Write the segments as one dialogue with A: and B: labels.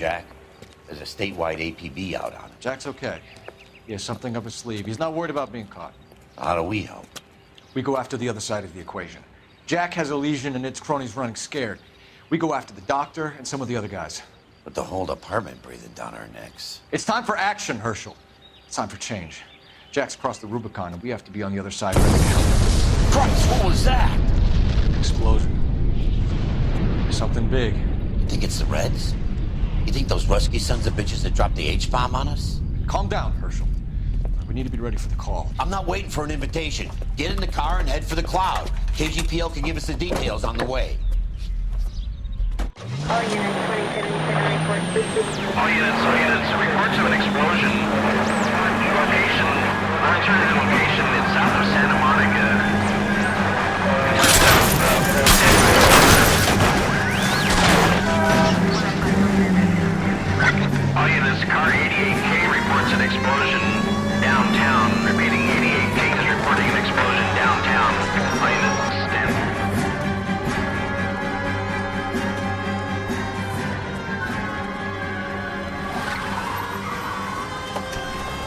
A: Jack. There's a statewide APB out on him.
B: Jack's okay. He has something up his sleeve. He's not worried about being caught.
A: How do we help?
B: We go after the other side of the equation. Jack has a legion and its cronies running scared. We go after the doctor and some of the other guys.
A: With the whole department breathing down our necks.
B: It's time for action, Herschel. It's time for change. Jack's crossed the Rubicon, and we have to be on the other side ready to help.
A: Christ, what was that?
B: Explosion. Something big.
A: You think it's the Reds? You think those Rusky sons of bitches that dropped the H-bomb on us?
B: Calm down, Herschel. We need to be ready for the call.
A: I'm not waiting for an invitation. Get in the car and head for the cloud. KGPL can give us the details on the way.
C: All units, 2077 report.
D: All units, reports of an explosion. Location, alternative location, it's south of Santa Monica. All units, car 88K reports an explosion downtown. Repeating, 88K is reporting an explosion downtown. All units, stand.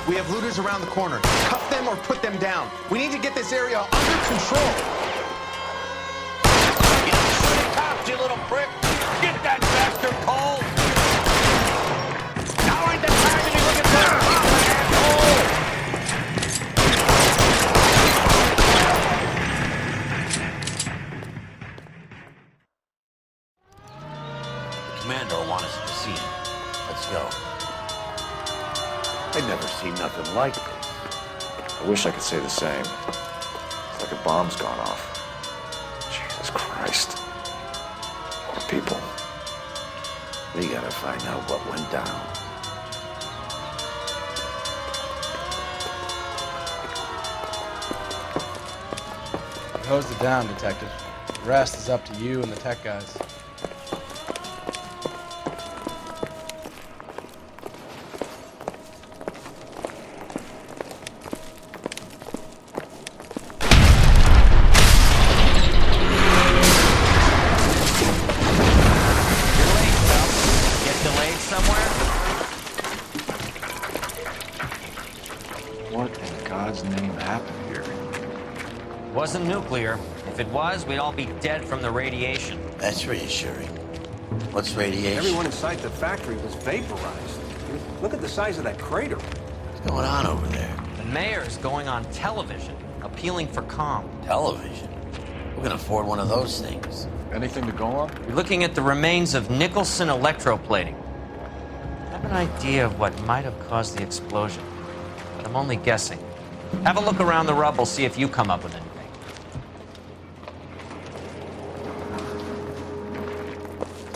E: We have looters around the corner. Cuff them or put them down. We need to get this area under control.
A: You cops, you little prick! Get that bastard cold! Now ain't the time to be looking for a asshole! The commander will want us at the scene. Let's go. I've never seen nothing like this.
B: I wish I could say the same. It's like a bomb's gone off. Jesus Christ. Poor people.
A: We gotta find out what went down.
F: Hose it down, Detective. The rest is up to you and the tech guys.
G: Wasn't nuclear. If it was, we'd all be dead from the radiation.
A: That's reassuring. What's radiation?
H: Everyone inside the factory was vaporized. Look at the size of that crater.
A: What's going on over there?
G: The mayor's going on television, appealing for calm.
A: Television? Who can afford one of those things?
B: Anything to go on?
G: We're looking at the remains of Nicholson electroplating. I have an idea of what might have caused the explosion, but I'm only guessing. Have a look around the rubble, see if you come up with anything.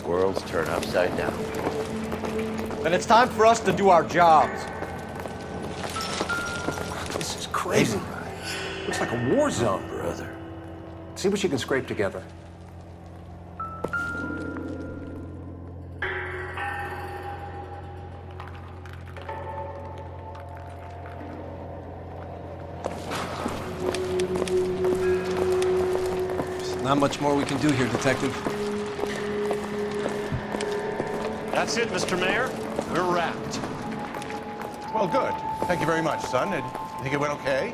A: Worlds turn upside down.
B: Then it's time for us to do our jobs.
H: This is crazy. Looks like a war zone.
A: Brother.
H: See what you can scrape together.
F: There's not much more we can do here, Detective.
I: That's it, Mr. Mayor. We're wrapped.
J: Well, good. Thank you very much, son. You think it went okay?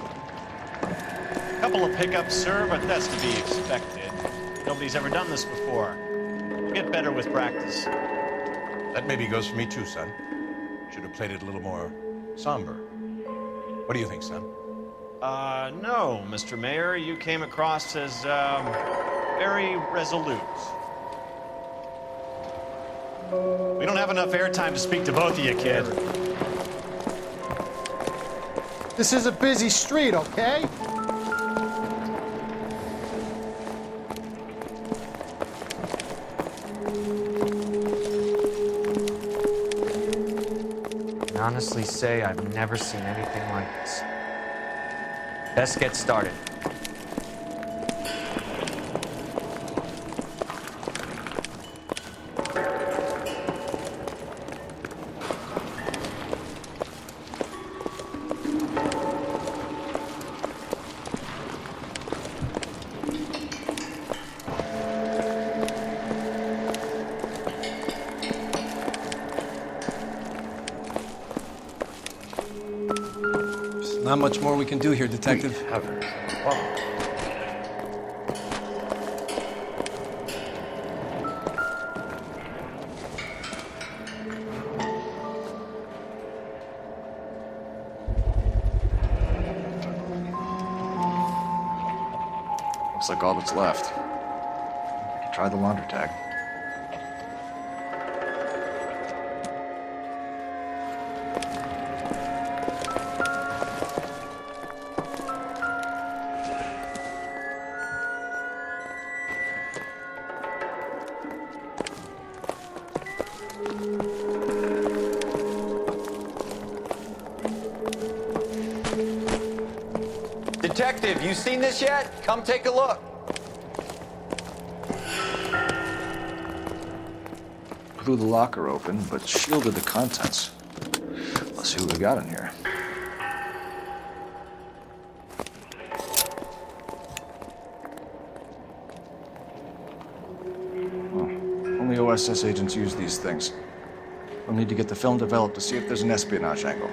I: Couple of pickups, sir, but that's to be expected. Nobody's ever done this before. We'll get better with practice.
J: That maybe goes for me too, son. Should have played it a little more somber. What do you think, son?
I: No, Mr. Mayor. You came across as, very resolute. We don't have enough airtime to speak to both of you, kid.
F: This is a busy street, okay?
G: I can honestly say I've never seen anything like this. Best get started.
H: Not much more we can do here, Detective.
B: Heavens. Looks like all that's left. We can try the laundry tag.
K: Detective, you seen this yet? Come take a look.
B: Blew the locker open, but shielded the contents. Let's see what we got in here. Only OSS agents use these things. We'll need to get the film developed to see if there's an espionage angle.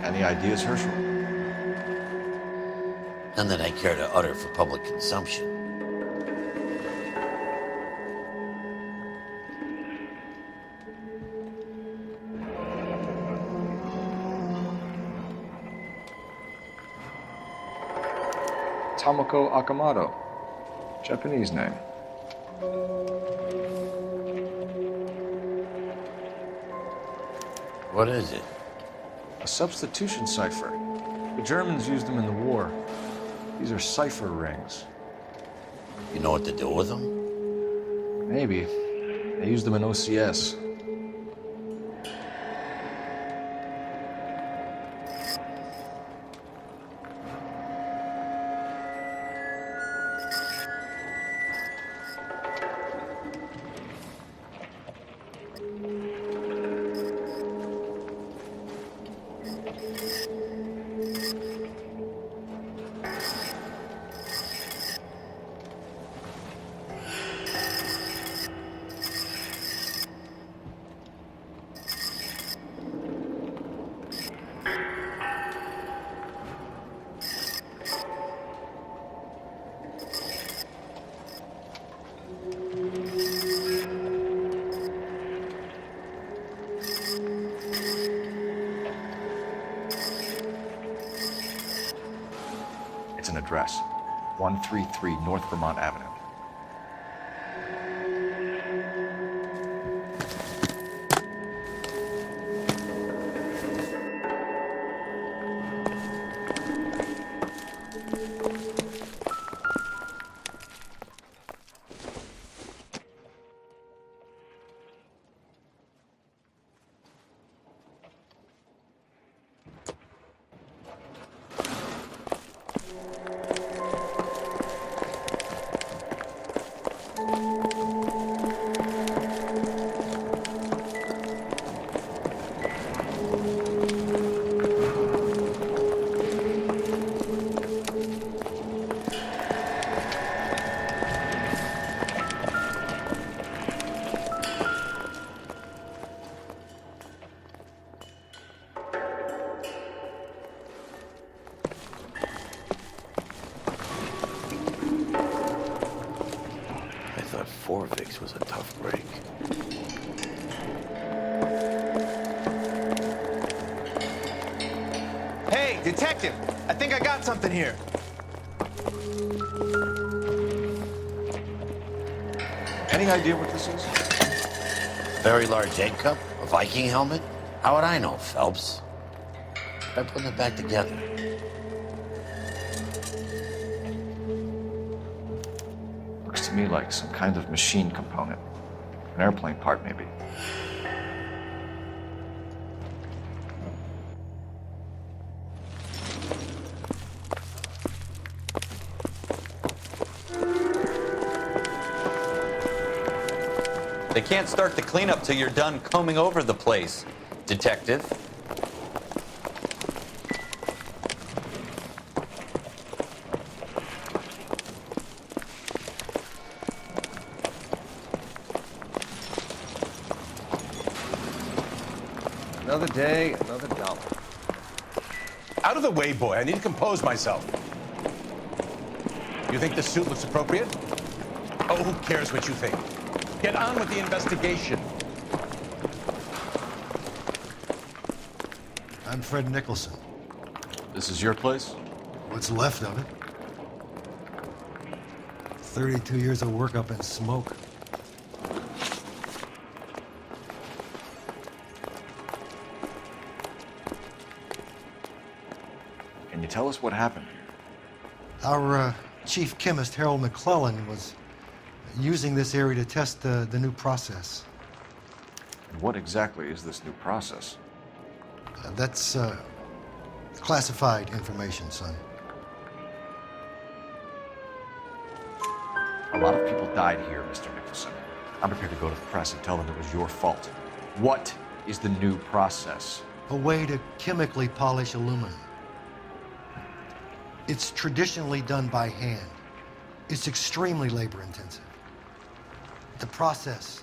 B: Any ideas, Herschel?
A: None that I care to utter for public consumption.
B: Tomoko Akamoto. Japanese name.
A: What is it?
B: A substitution cipher. The Germans used them in the war. These are cipher rings.
A: You know what to do with them?
B: Maybe. They used them in OCS. It's an address. 133 North Vermont Avenue.
A: Forvix was a tough break.
E: Hey, detective! I think I got something here.
B: Any idea what this is?
A: Very large egg cup? A Viking helmet? How would I know, Phelps? Try putting it back together.
B: Looks to me like some kind of machine component. An airplane part, maybe.
K: They can't start the cleanup till you're done combing over the place, Detective.
B: Another day, another dollar.
J: Out of the way, boy. I need to compose myself. You think this suit looks appropriate? Oh, who cares what you think? Get on with the investigation.
L: I'm Fred Nicholson.
B: This is your place?
L: What's left of it? 32 years of work up in smoke.
B: Can you tell us what happened?
L: Our chief chemist, Harold McClellan, was using this area to test the new process.
B: And what exactly is this new process?
L: That's classified information, son.
B: A lot of people died here, Mr. Nicholson. I'm prepared to go to the press and tell them it was your fault. What is the new process?
L: A way to chemically polish aluminum. It's traditionally done by hand. It's extremely labor intensive. The process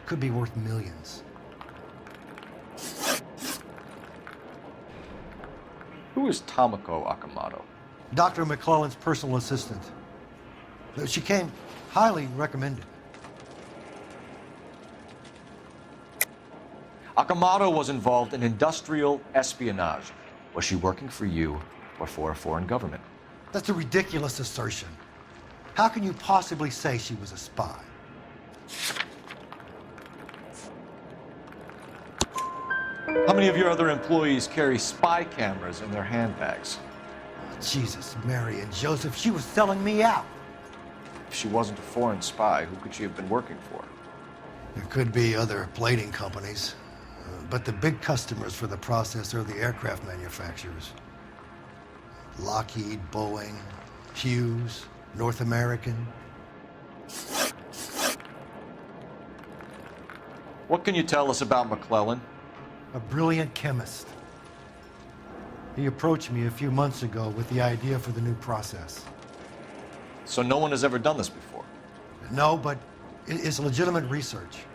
L: could be worth millions.
B: Who is Tomoko Akamoto?
L: Dr. McClellan's personal assistant. She came highly recommended.
B: Akamoto was involved in industrial espionage. Was she working for you or for a foreign government?
L: That's a ridiculous assertion. How can you possibly say she was a spy?
B: How many of your other employees carry spy cameras in their handbags?
L: Jesus, Mary and Joseph, she was selling me out.
B: If she wasn't a foreign spy, who could she have been working for?
L: There could be other plating companies, but the big customers for the process are the aircraft manufacturers. Lockheed, Boeing, Hughes, North American.
B: What can you tell us about McClellan?
L: A brilliant chemist. He approached me a few months ago with the idea for the new process.
B: So no one has ever done this before?
L: No, but it's legitimate research.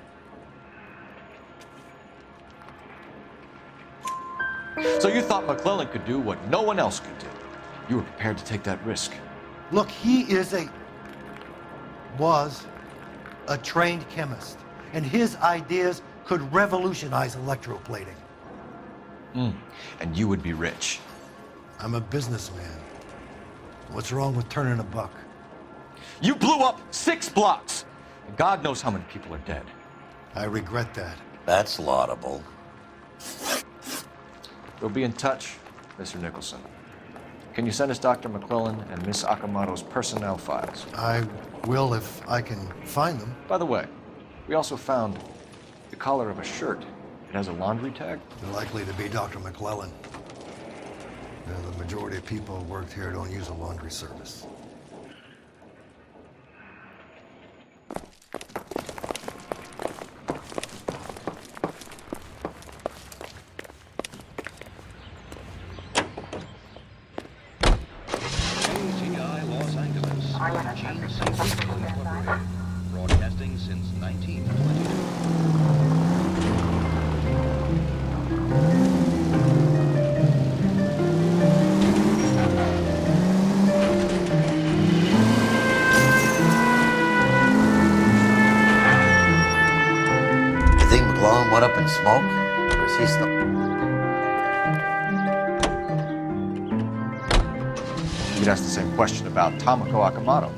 B: So you thought McClellan could do what no one else could do? You were prepared to take that risk?
L: Look, he was a trained chemist, and his ideas could revolutionize electroplating.
B: And you would be rich?
L: I'm a businessman. What's wrong with turning a buck?
B: You blew up 6 blocks! And God knows how many people are dead.
L: I regret that.
A: That's laudable.
B: We'll be in touch, Mr. Nicholson. Can you send us Dr. McClellan and Miss Akamoto's personnel files?
L: I will if I can find them.
B: By the way, we also found the collar of a shirt. It has a laundry tag.
L: They're likely to be Dr. McClellan. The majority of people who worked here don't use a laundry service.
M: Broadcasting since 1920.
A: You think McClellan went up in smoke? Or is he still...
B: You could ask the same question about Tomoko Akamoto.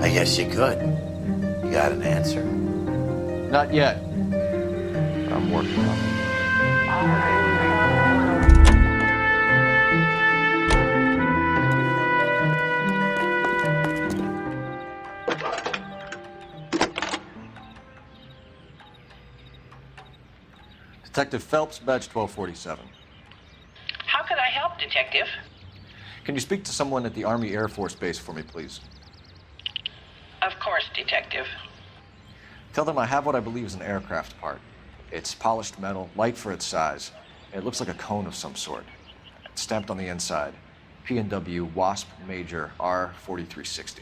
A: I guess you could. You got an answer?
B: Not yet. But I'm working on it. Detective Phelps, badge 1247.
N: How could I help, Detective?
B: Can you speak to someone at the Army Air Force Base for me, please?
N: Of course, Detective.
B: Tell them I have what I believe is an aircraft part. It's polished metal, light for its size. It looks like a cone of some sort. It's stamped on the inside. P&W Wasp Major R4360.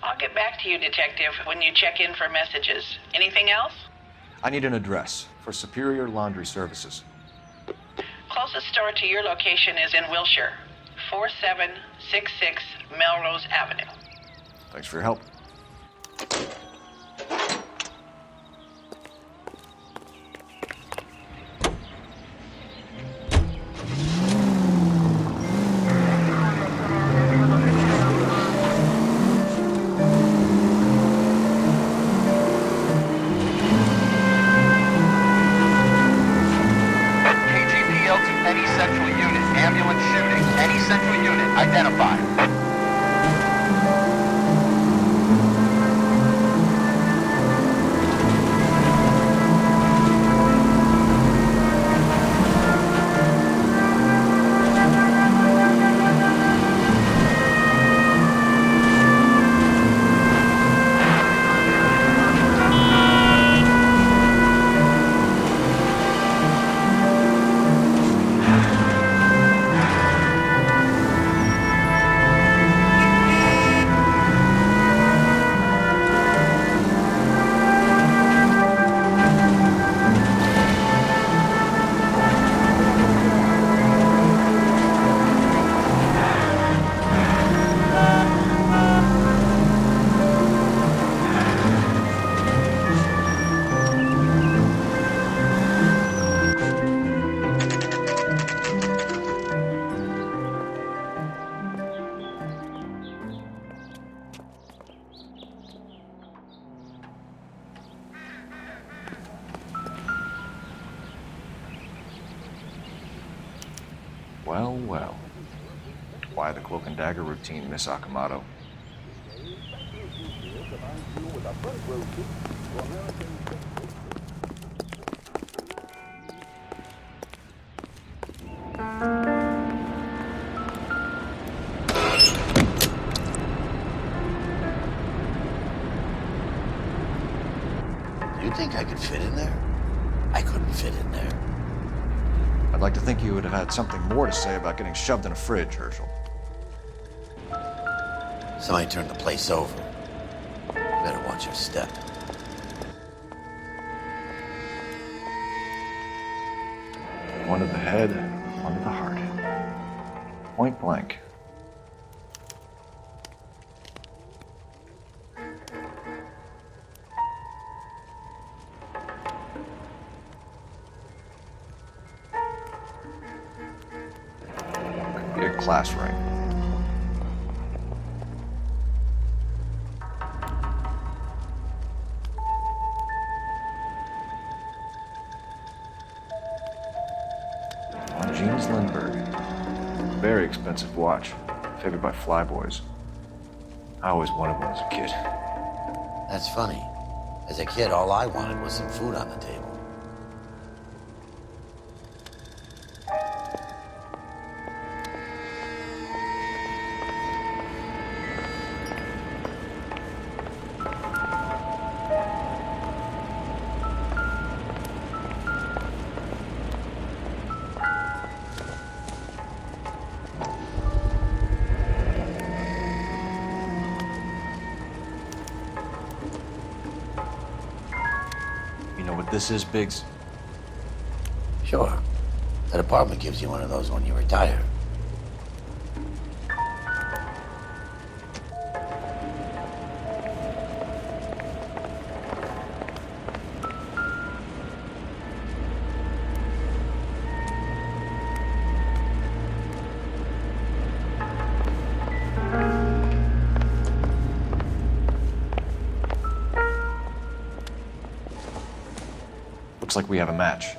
N: I'll get back to you, Detective, when you check in for messages. Anything else?
B: I need an address for Superior Laundry Services.
N: Closest store to your location is in Wilshire, 4766 Melrose Avenue.
B: Thanks for your help. Well, well. Why the cloak and dagger routine, Miss Akamoto?
A: You think I could fit in there? I couldn't fit in there.
B: I'd like to think you would have had something more to say about getting shoved in a fridge, Herschel.
A: Somebody turned the place over. You better watch your step.
B: One to the head, one to the heart. Point blank. Could be a class ring. Very expensive watch, favored by flyboys. I always wanted one as a kid.
A: That's funny. As a kid, all I wanted was some food on the table.
B: This is Biggs.
A: Sure. That apartment gives you one of those when you retire.
B: Looks like we have a match.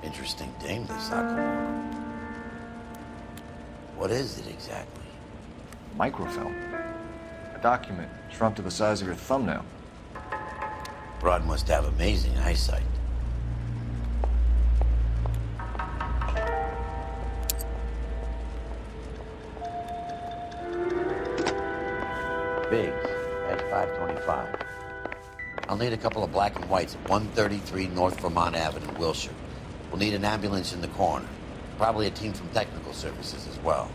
A: Interesting dame, this Akamoto. What is it exactly?
B: Microfilm. A document shrunk to the size of your thumbnail.
A: Broad must have amazing eyesight. Biggs, at 525. I'll need a couple of black and whites at 133 North Vermont Avenue, Wilshire. We'll need an ambulance in the corner. Probably a team from technical services as well.